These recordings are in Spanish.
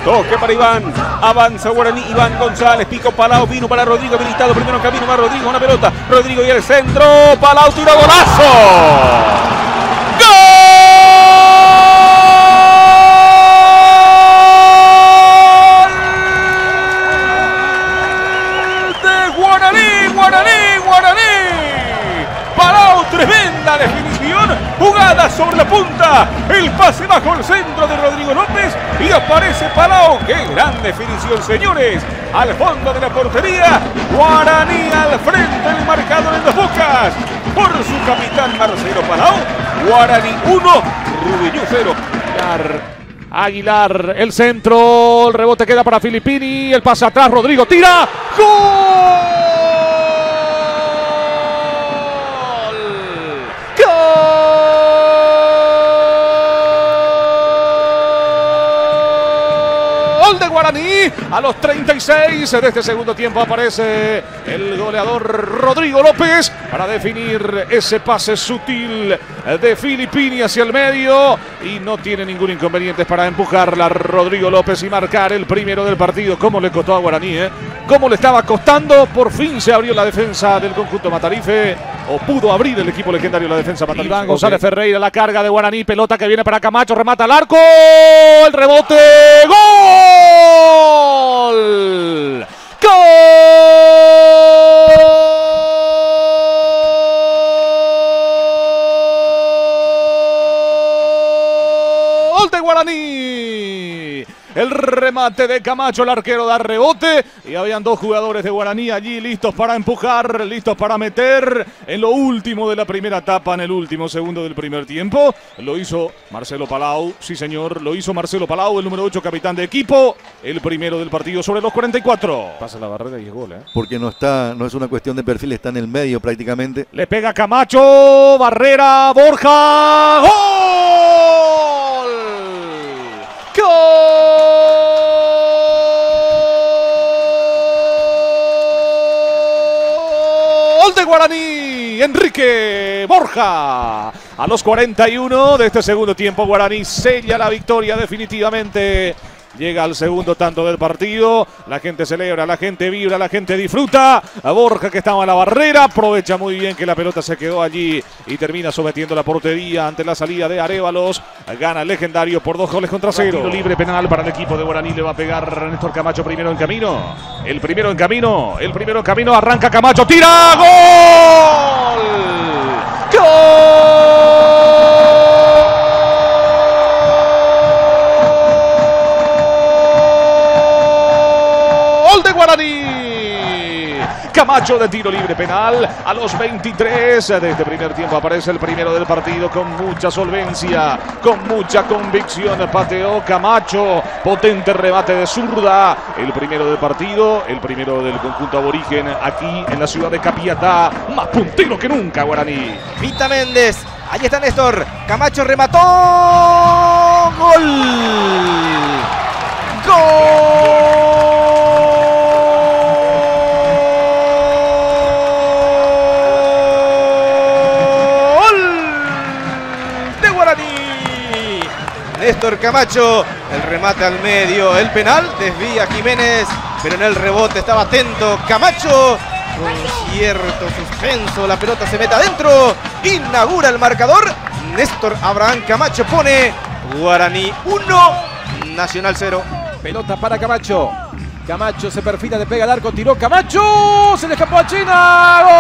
Toque para Iván. Avanza Guaraní. Iván González. Pico Palau. Vino para Rodrigo. Habilitado. Primero en camino. Va Rodrigo. Una pelota. Rodrigo y el centro. Palau tira golazo. Palau, tremenda definición, jugada sobre la punta, el pase bajo el centro de Rodrigo López y aparece Palau. ¡Qué gran definición, señores! Al fondo de la portería, Guaraní al frente del marcador en Dos Bocas. Por su capitán Marcelo Palau, Guaraní 1, Rubillú 0. Aguilar, el centro, el rebote queda para Filippini, el pase atrás, Rodrigo tira, ¡gol! Gol de Guaraní a los 36 de este segundo tiempo. Aparece el goleador Rodrigo López para definir ese pase sutil de Filippini hacia el medio y no tiene ningún inconveniente para empujarla Rodrigo López y marcar el primero del partido. ¿Cómo le costó a Guaraní? ¿Cómo le estaba costando? Por fin se abrió la defensa del conjunto Matarife, o pudo abrir el equipo legendario la defensa Matarife. Iván González Ferreira, la carga de Guaraní, pelota que viene para Camacho, remata al arco, el rebote, ¡gol! ¡Gol de Guaraní! El remate de Camacho, el arquero da rebote y habían dos jugadores de Guaraní allí listos para empujar, listos para meter en lo último de la primera etapa, en el último segundo del primer tiempo. Lo hizo Marcelo Palau, sí señor, lo hizo Marcelo Palau, el número 8, capitán de equipo, el primero del partido sobre los 44. Pasa la barrera y es gol, Porque no es una cuestión de perfil, está en el medio prácticamente. Le pega Camacho, barrera, Borja, ¡gol! ¡Gol de Guaraní! Enrique Borja. A los 41 de este segundo tiempo, Guaraní sella la victoria definitivamente. Llega al segundo tanto del partido. La gente celebra, la gente vibra, la gente disfruta. A Borja, que estaba en la barrera, aprovecha muy bien que la pelota se quedó allí y termina sometiendo la portería ante la salida de Arévalos. Gana el legendario por 2-0. Tiro libre penal para el equipo de Guaraní. Le va a pegar Néstor Camacho, primero en camino. El primero en camino. Arranca Camacho, tira. ¡Gol! ¡Gol! De Guaraní. Camacho de tiro libre penal a los 23 de este primer tiempo. Aparece el primero del partido con mucha solvencia, con mucha convicción. Pateó Camacho, potente remate de zurda. El primero del partido, el primero del conjunto aborigen aquí en la ciudad de Capiatá. Más puntero que nunca Guaraní. Vita Méndez, ahí está Néstor. Camacho remató. ¡Gol! ¡Gol! Néstor Camacho, el remate al medio, el penal, desvía Jiménez, pero en el rebote estaba atento Camacho, con cierto suspenso, la pelota se mete adentro, inaugura el marcador, Néstor Abraham Camacho pone Guaraní 1, Nacional 0. Pelota para Camacho, Camacho se perfila, le pega al arco, tiró Camacho, se le escapó a China, ¡gol!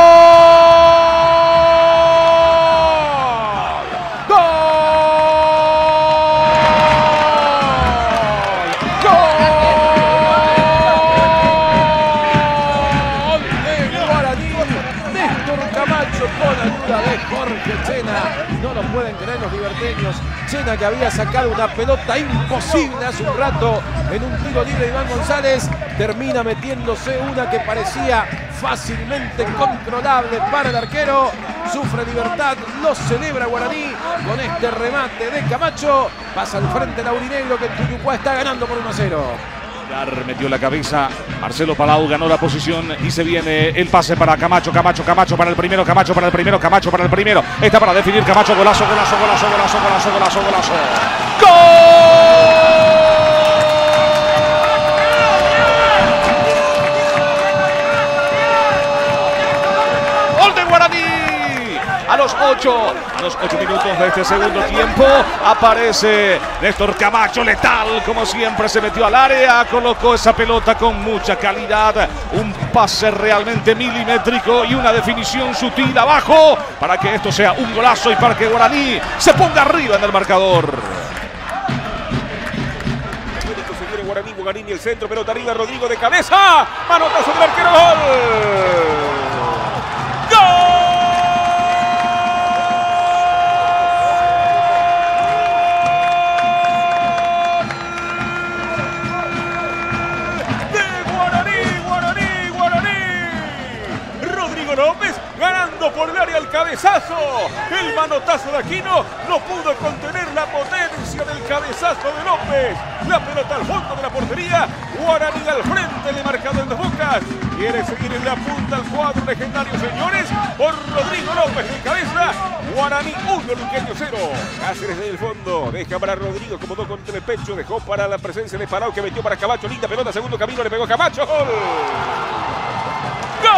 No lo pueden creer los liberteños. Chena, que había sacado una pelota imposible hace un rato en un tiro libre de Iván González, termina metiéndose una que parecía fácilmente controlable para el arquero. Sufre Libertad, lo celebra Guaraní con este remate de Camacho. Pasa al frente Laurinegro, que en Tuyucuá está ganando por 1-0. Metió la cabeza, Marcelo Palau ganó la posición y se viene el pase para Camacho, Camacho para el primero, Camacho para el primero, está para definir Camacho, golazo, ¡gol! a los 8 minutos de este segundo tiempo. Aparece Néstor Camacho, letal, como siempre, se metió al área, colocó esa pelota con mucha calidad, un pase realmente milimétrico y una definición sutil abajo para que esto sea un golazo y para que Guaraní se ponga arriba en el marcador. Guaraní, Bogarín y el centro, pelota arriba, Rodrigo de cabeza, manotazo del arquero, gol. López ganando por el área el cabezazo. El manotazo de Aquino no pudo contener la potencia del cabezazo de López. La pelota al fondo de la portería. Guaraní al frente de marcador en Dos Bocas. Quiere seguir en la punta al cuadro legendario, señores. Por Rodrigo López de cabeza. Guaraní 1, Luqueño 0. Cáceres desde el fondo. Deja para Rodrigo, acomodó contra el pecho. Dejó para la presencia de Parao que metió para Camacho. Linda pelota, segundo camino, le pegó Camacho. ¡Gol! ¡Gol!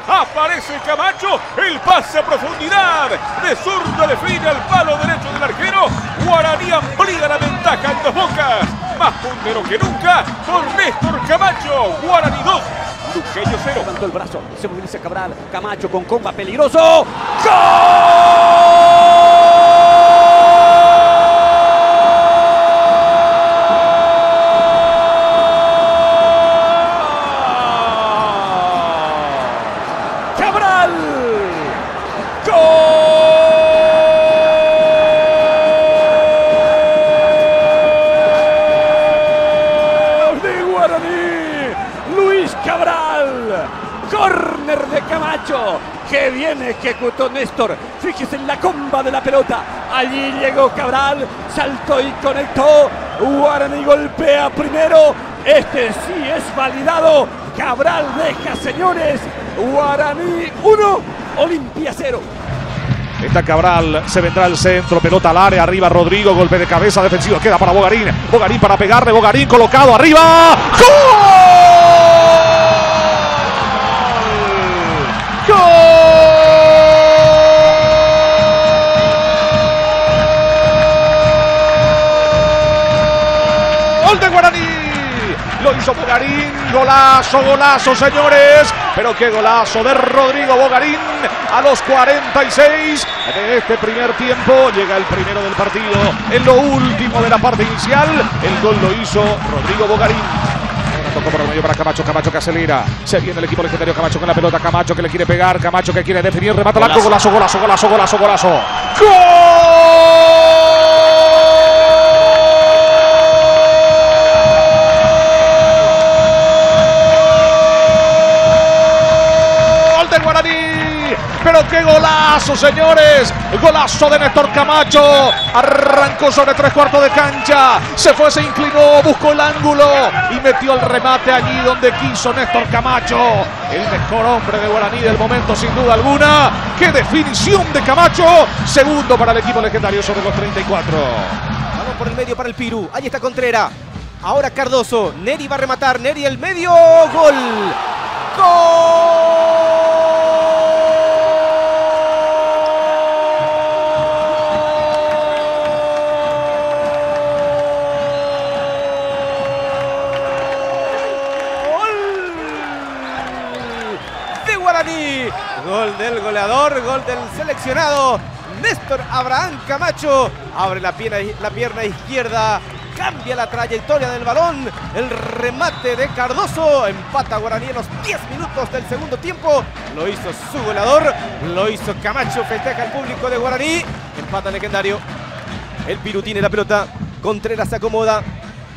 Aparece Camacho, el pase a profundidad, de zurda define al palo derecho del arquero. Guaraní amplía la ventaja en Dos Bocas, más puntero que nunca por Néstor Camacho. Guaraní 2, Luqueño 0. Levantó el brazo, se moviliza Cabral, Camacho con comba peligroso. ¡Gol! Córner de Camacho, que bien ejecutó Néstor. Fíjese en la comba de la pelota. Allí llegó Cabral, saltó y conectó. Guaraní golpea primero. Este sí es validado. Cabral deja, señores. Guaraní 1, Olimpia 0. Está Cabral, se vendrá al centro, pelota al área, arriba Rodrigo, golpe de cabeza defensivo, queda para Bogarín. Bogarín para pegarle, Bogarín colocado arriba. ¡Gol! ¡Gol de Guaraní! Lo hizo Bogarín, golazo, golazo, señores. Pero qué golazo de Rodrigo Bogarín a los 46 de este primer tiempo. Llega el primero del partido en lo último de la parte inicial. El gol lo hizo Rodrigo Bogarín. Tocó por el medio para Camacho, Camacho que acelera. Se viene el equipo legendario, Camacho con la pelota, Camacho que le quiere pegar, Camacho que quiere definir, remata el arco, golazo, golazo, golazo, golazo, golazo. ¡Gol del Guaraní! Pero qué golazo, señores. Golazo de Néstor Camacho. Arrancó sobre 3/4 de cancha. Se fue, se inclinó, buscó el ángulo y metió el remate allí donde quiso Néstor Camacho. El mejor hombre de Guaraní del momento, sin duda alguna. ¡Qué definición de Camacho! Segundo para el equipo legendario sobre los 34. Balón por el medio para el Pirú. Ahí está Contreras. Ahora Cardoso. Neri va a rematar. Neri el medio. ¡Gol! ¡Gol! Gol del goleador, gol del seleccionado Néstor Abraham Camacho. Abre la pierna izquierda, cambia la trayectoria del balón. El remate de Cardoso, empata Guaraní en los 10 minutos del segundo tiempo. Lo hizo su goleador, lo hizo Camacho, festeja el público de Guaraní. Empata legendario. El Pirú tiene la pelota, Contreras se acomoda,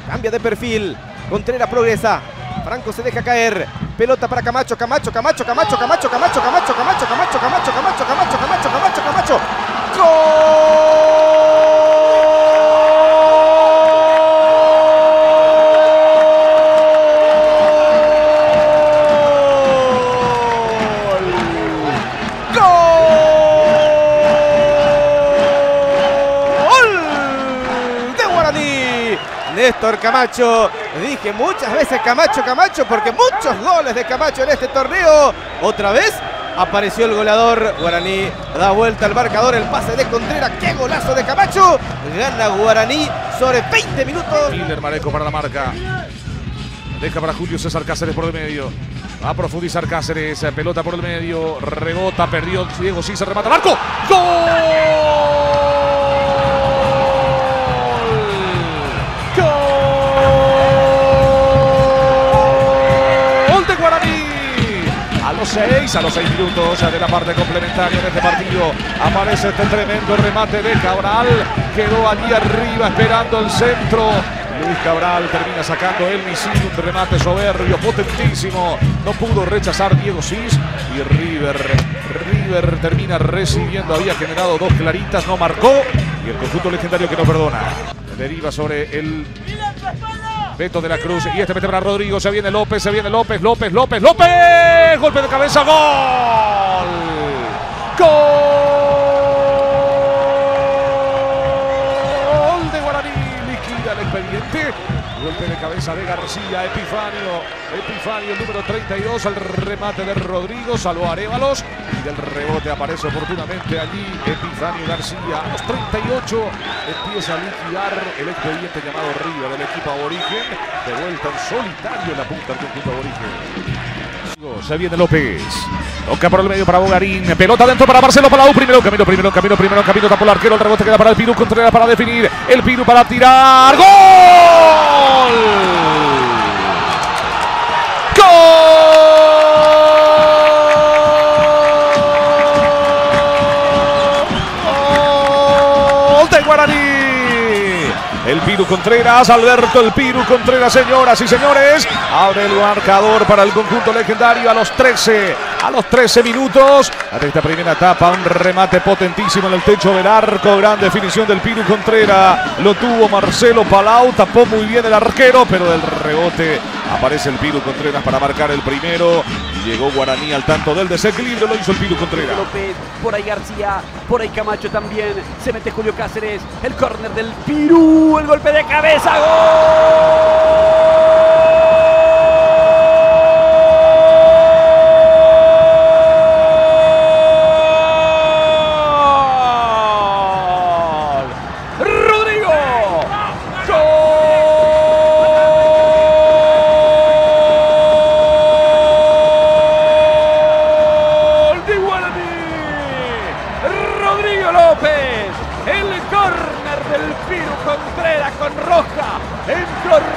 cambia de perfil, Contreras progresa. Franco se deja caer. Pelota para Camacho, Camacho. ¡Gol! Néstor Camacho. Dije muchas veces Camacho, Camacho, porque muchos goles de Camacho en este torneo. Otra vez apareció el goleador. Guaraní da vuelta al marcador. El pase de Contreras. ¡Qué golazo de Camacho! Gana Guaraní sobre 20 minutos. Miller Mareco para la marca. Deja para Julio César Cáceres por el medio. Va a profundizar Cáceres. Pelota por el medio. Rebota. Perdió Diego Cisa. Remata. ¡Marco! ¡Gol! ¡Gol de Guaraní! A los 6 minutos de la parte complementaria de este partido aparece este tremendo remate de Cabral. Quedó allí arriba esperando el centro. Luis Cabral termina sacando el misil, un remate soberbio, potentísimo. No pudo rechazar Diego Cis y River termina recibiendo. Había generado 2 claritas, no marcó. Y el conjunto legendario que no perdona. Deriva sobre el Beto de la Cruz. Y este mete para Rodrigo. Se viene López. López. Golpe de cabeza. Gol. Gol de Guaraní. Liquida el expediente. Golpe de cabeza de García. Epifanio, el número 32. El remate de Rodrigo. Salvó a Arévalos. Y del rebote aparece oportunamente allí Epifanio García. A los 38 empieza a liquidar el expediente llamado River del equipo aborigen. De vuelta en solitario en la punta del conjunto aborigen. Se viene López. Toca por el medio para Bogarín. Pelota dentro para Marcelo Palau. Primero camino. Tapó el arquero. El rebote queda para el Piru Contreras para definir. El Piru para tirar. ¡Gol! ¡Gol de Guaraní! El Piru Contreras, Alberto el Piru Contreras, señoras y señores. Abre el marcador para el conjunto legendario a los 13 minutos. De esta primera etapa, un remate potentísimo en el techo del arco. Gran definición del Piru Contreras. Lo tuvo Marcelo Palau, tapó muy bien el arquero, pero del rebote aparece el Piru Contreras para marcar el primero. Llegó Guaraní al tanto del desequilibrio, lo hizo el Piru Contreras. López, por ahí García, por ahí Camacho también. Se mete Julio Cáceres, el córner del Piru, el golpe de cabeza, ¡gol!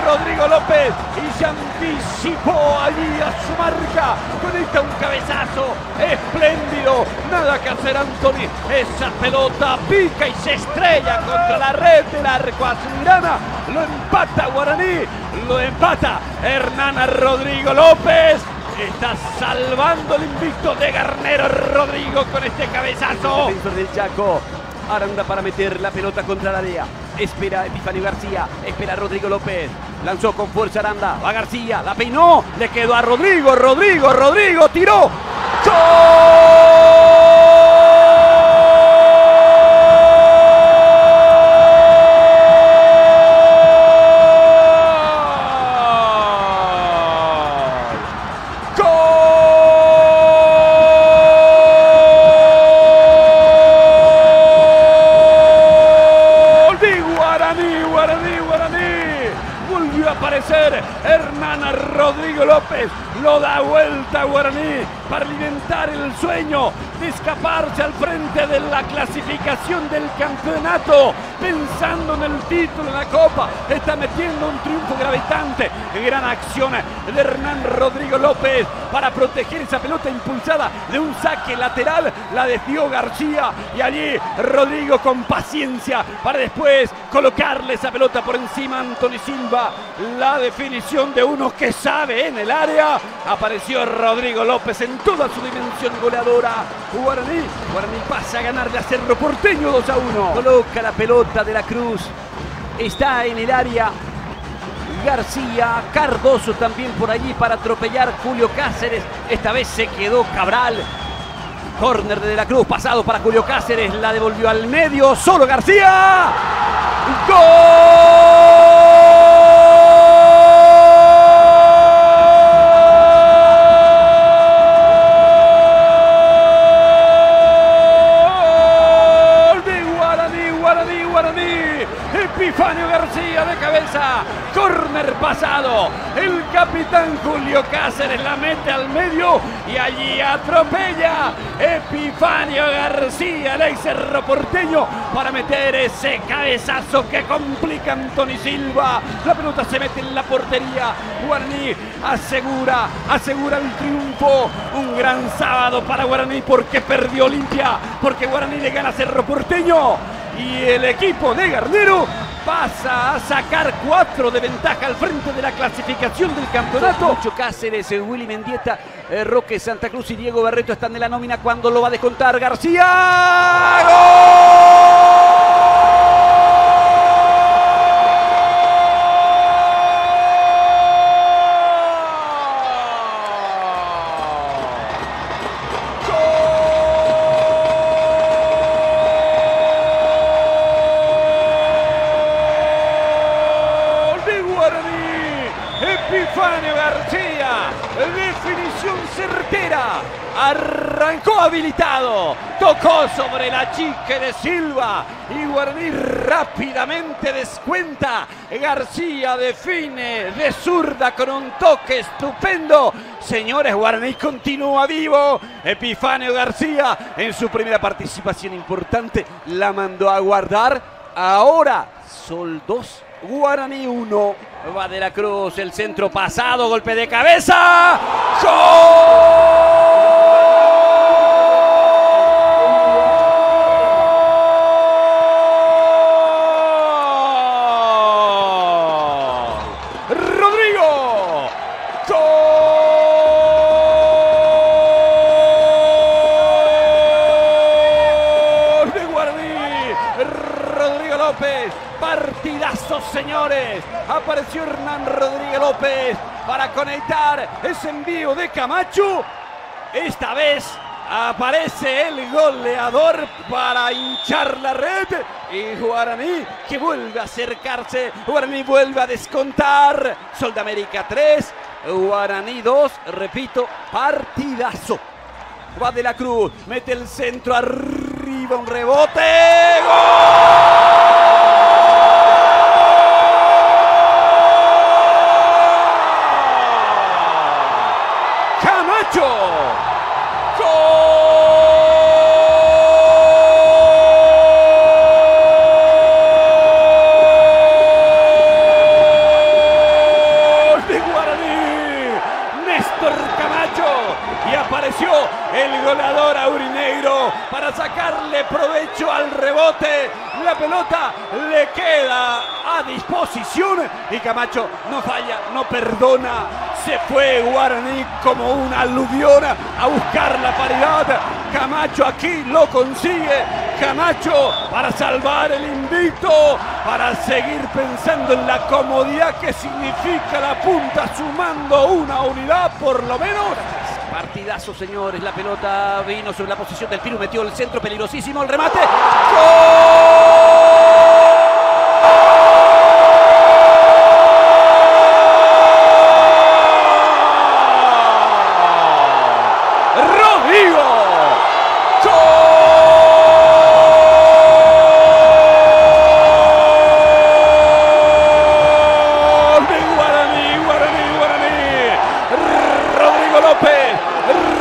Rodrigo López y se anticipó allí a su marca. Conecta un cabezazo espléndido. Nada que hacer, Anthony. Esa pelota pica y se estrella contra la red del arco azulgrana. Lo empata Guaraní. Lo empata Hernán Rodrigo López. Está salvando el invicto de Garnero Rodrigo con este cabezazo. Defensor del Chaco. Aranda para meter la pelota contra la área. Espera Epifanio García. Espera Rodrigo López. Lanzó con fuerza Aranda. Va García. La peinó. Le quedó a Rodrigo. Rodrigo tiró. ¡Gol! Volvió a aparecer Hernán Rodrigo López. Lo da vuelta a Guaraní para alimentar el sueño de escaparse al frente de la clasificación del campeonato. Pensando en el título, en la Copa, está metiendo un triunfo gravitante. Gran acción de Hernán Rodrigo López para proteger esa pelota impulsada de un saque lateral. La desvió García y allí Rodrigo con paciencia para después colocarle esa pelota por encima a Anthony Silva. La definición de uno que sabe en el área. Apareció Rodrigo López en toda su dimensión goleadora. Guaraní pasa a ganar de a Cerro Porteño 2-1. Coloca la pelota de la Cruz. Está en el área García, Cardoso también por allí para atropellar Julio Cáceres. Esta vez se quedó Cabral. Córner de la Cruz, pasado para Julio Cáceres, la devolvió al medio, solo García. ¡Gol! Epifanio García de cabeza, córner pasado, el capitán Julio Cáceres la mete al medio y allí atropella Epifanio García, el ex Cerro Porteño, para meter ese cabezazo que complica a Anthony Silva. La pelota se mete en la portería, Guaraní asegura el triunfo. Un gran sábado para Guaraní porque perdió Olimpia, porque Guaraní le gana a Cerro Porteño y el equipo de Garnero pasa a sacar 4 de ventaja al frente de la clasificación del campeonato. Lucho Cáceres, Willy Mendieta, Roque Santa Cruz y Diego Barreto están en la nómina cuando lo va a descontar García. ¡Gol! Epifanio García, definición certera, arrancó habilitado, tocó sobre la chique de Silva y Guaraní rápidamente descuenta. García define de zurda con un toque estupendo. Señores, Guaraní continúa vivo. Epifanio García en su primera participación importante la mandó a guardar. Ahora Sol 2, Guaraní 1. Va de la Cruz, el centro pasado, golpe de cabeza. ¡Gol! Rodrigo. ¡Gol de Guaraní! Rodrigo López. Partidazo, señores. Apareció Hernán Rodríguez López para conectar ese envío de Camacho. Esta vez aparece el goleador para hinchar la red. Y Guaraní que vuelve a acercarse. Guaraní vuelve a descontar. Sol de América 3. Guaraní 2. Repito, partidazo. Va de la Cruz. Mete el centro arriba. Un rebote. ¡Gol! Y apareció el goleador aurinegro para sacarle provecho al rebote. La pelota le queda a disposición y Camacho no falla, no perdona. Se fue Guaraní como una aluvión a buscar la paridad. Camacho aquí lo consigue. Camacho para salvar el invicto, para seguir pensando en la comodidad que significa la punta, sumando una unidad por lo menos. Partidazo, señores. La pelota vino sobre la posición del Piru, metió el centro, peligrosísimo el remate.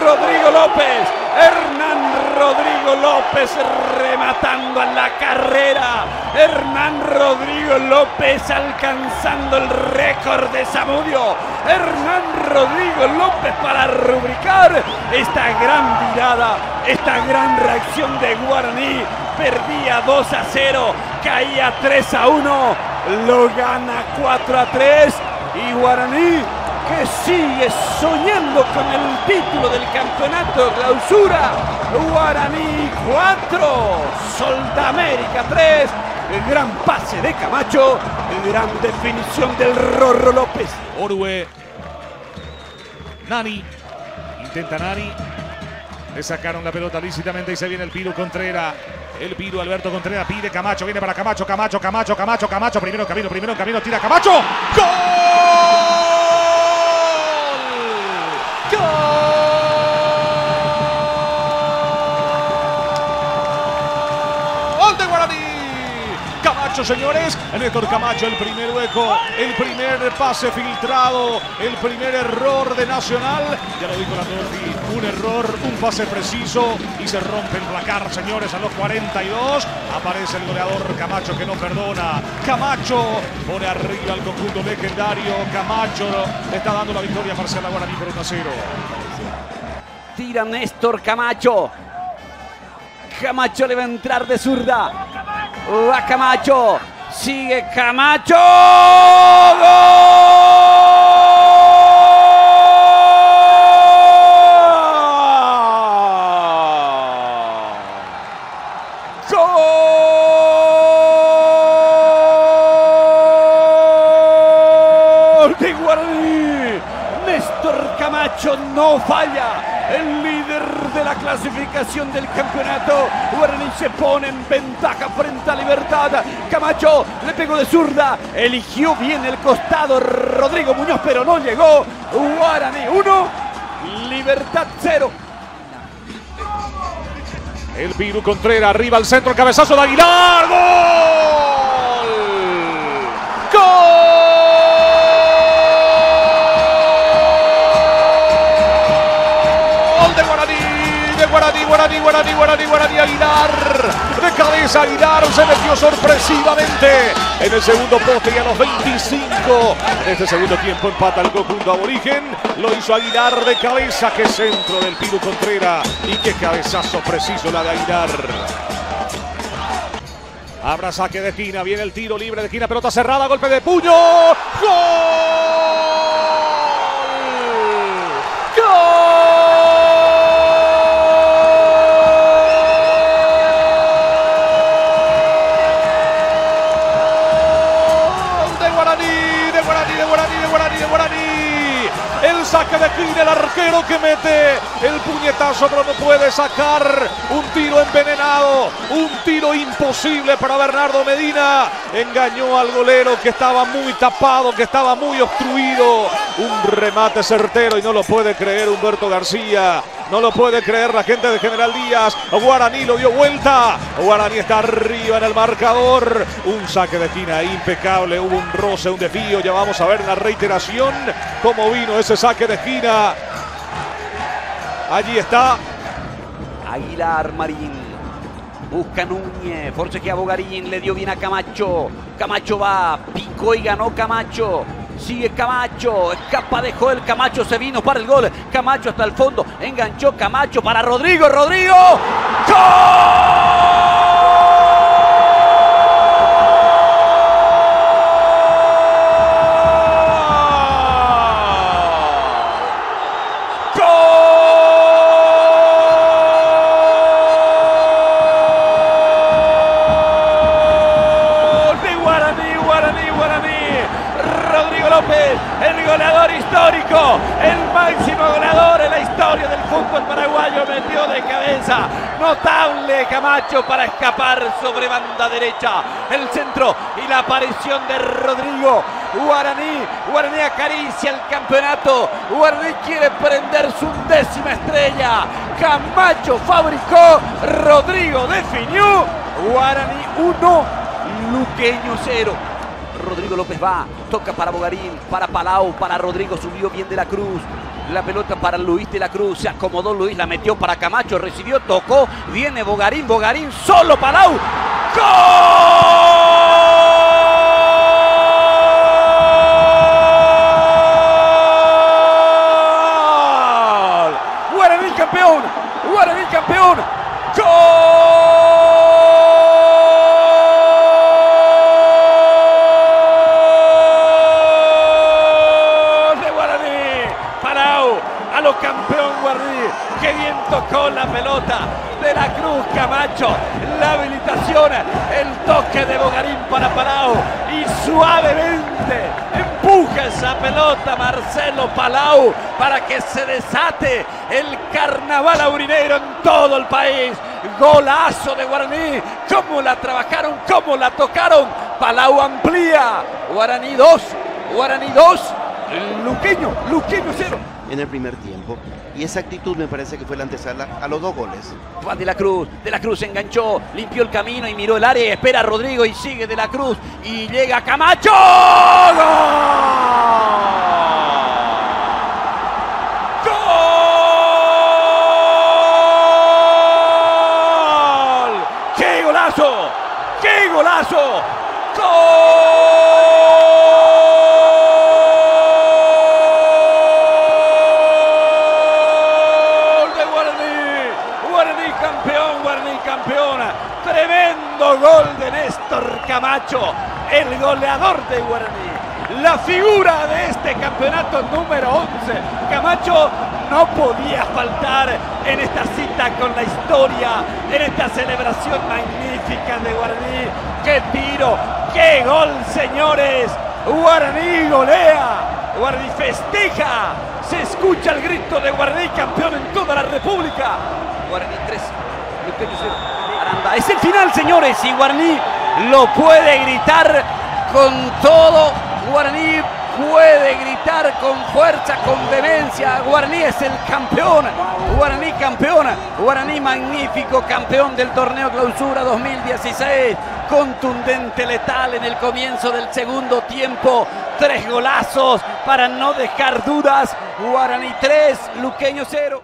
Rodrigo López, Hernán Rodrigo López rematando a la carrera. Hernán Rodrigo López alcanzando el récord de Zamudio. Hernán Rodrigo López para rubricar esta gran virada, esta gran reacción de Guaraní. Perdía 2-0, caía 3-1, lo gana 4-3 y Guaraní que sigue soñando con el título del campeonato de clausura. Guaraní 4, Sol de América 3. El gran pase de Camacho, gran definición del Rorro López. Orue, Nani, intenta Nani. Le sacaron la pelota lícitamente y se viene el Piru Contreras. El Piru Alberto Contreras pide Camacho, viene para Camacho. Camacho, primero en camino, tira Camacho. ¡Gol! ¡Gol de Guaraní! Camacho, señores. Néstor Camacho, el primer hueco, el primer pase filtrado, el primer error de Nacional. Ya lo dijo Landolfi, un error, un pase preciso y se rompe el placar, señores, a los 42. Aparece el goleador Camacho que no perdona. Camacho pone arriba al conjunto legendario. Camacho le está dando la victoria parcial a Guaraní por 1-0. Tira Néstor Camacho. Camacho le va a entrar de zurda. Va Camacho. Sigue Camacho. ¡Gol de Guaraní! Néstor Camacho no falla. El líder de la clasificación del campeonato. Guaraní se pone en ventaja frente a Libertad. Camacho le pegó de zurda. Eligió bien el costado Rodrigo Muñoz, pero no llegó. Guaraní 1, Libertad 0. El Piru Contreras arriba al centro, cabezazo de Aguilar. ¡Gol! ¡Gol! Guaraní, Aguilar, de cabeza Aguilar, se metió sorpresivamente en el segundo poste y a los 25. En este segundo tiempo empata el conjunto aborigen, lo hizo Aguilar de cabeza, que centro del Piru Contreras y qué cabezazo preciso la de Aguilar. Habrá saque de esquina, viene el tiro libre de esquina, pelota cerrada, golpe de puño, ¡gol! El saque de esquina, el arquero que mete el puñetazo, pero no puede sacar. Un tiro envenenado, un tiro imposible para Bernardo Medina. Engañó al golero que estaba muy tapado, que estaba muy obstruido. Un remate certero y no lo puede creer Humberto García. No lo puede creer la gente de General Díaz. Guaraní lo dio vuelta. Guaraní está arriba en el marcador. Un saque de esquina impecable. Hubo un roce, un desvío. Ya vamos a ver la reiteración cómo vino ese saque de esquina. Allí está. Aguilar Marín. Busca Núñez. Forcejea Bogarín. Le dio bien a Camacho. Camacho va. Picó y ganó Camacho. Sigue Camacho, escapa de Joel, Camacho se vino para el gol, Camacho hasta el fondo, enganchó Camacho para Rodrigo, Rodrigo, ¡gol! El goleador histórico, el máximo goleador en la historia del fútbol paraguayo, metió de cabeza, notable Camacho para escapar sobre banda derecha, el centro y la aparición de Rodrigo. Guaraní acaricia el campeonato, Guaraní quiere prender su 10ª estrella, Camacho fabricó, Rodrigo definió, Guaraní 1, Luqueño 0. Rodrigo López va, toca para Bogarín, para Palau, para Rodrigo, subió bien de la Cruz. La pelota para Luis de la Cruz, se acomodó Luis, la metió para Camacho, recibió, tocó, viene Bogarín, solo Palau. ¡Gol! Guaraní campeón, ¡gol! Campeón Guaraní, que bien tocó la pelota de la Cruz Camacho, la habilitación, el toque de Bogarín para Palau y suavemente empuja esa pelota Marcelo Palau para que se desate el carnaval aurinero en todo el país. Golazo de Guaraní, cómo la trabajaron, cómo la tocaron. Palau amplía, Guaraní 2, Luqueño 0. En el primer tiempo. Y esa actitud me parece que fue la antesala a los 2 goles. Va De la Cruz enganchó, limpió el camino y miró el área, espera a Rodrigo y sigue De la Cruz y llega Camacho. ¡Gol! ¡Gol! ¡Qué golazo! ¡Qué golazo! Campeona, tremendo gol de Néstor Camacho, el goleador de Guaraní, la figura de este campeonato número 11. Camacho no podía faltar en esta cita con la historia, en esta celebración magnífica de Guaraní. ¡Qué tiro! ¡Qué gol, señores! Guaraní golea, Guaraní festeja, se escucha el grito de Guaraní campeón en toda la República. Guaraní 3. Aranda. Es el final, señores, y Guaraní lo puede gritar con todo. Guaraní puede gritar con fuerza, con vehemencia. Guaraní es el campeón. Guaraní campeona. Guaraní magnífico campeón del torneo Clausura 2016. Contundente, letal en el comienzo del segundo tiempo. 3 golazos para no dejar dudas. Guaraní 3, Luqueño 0.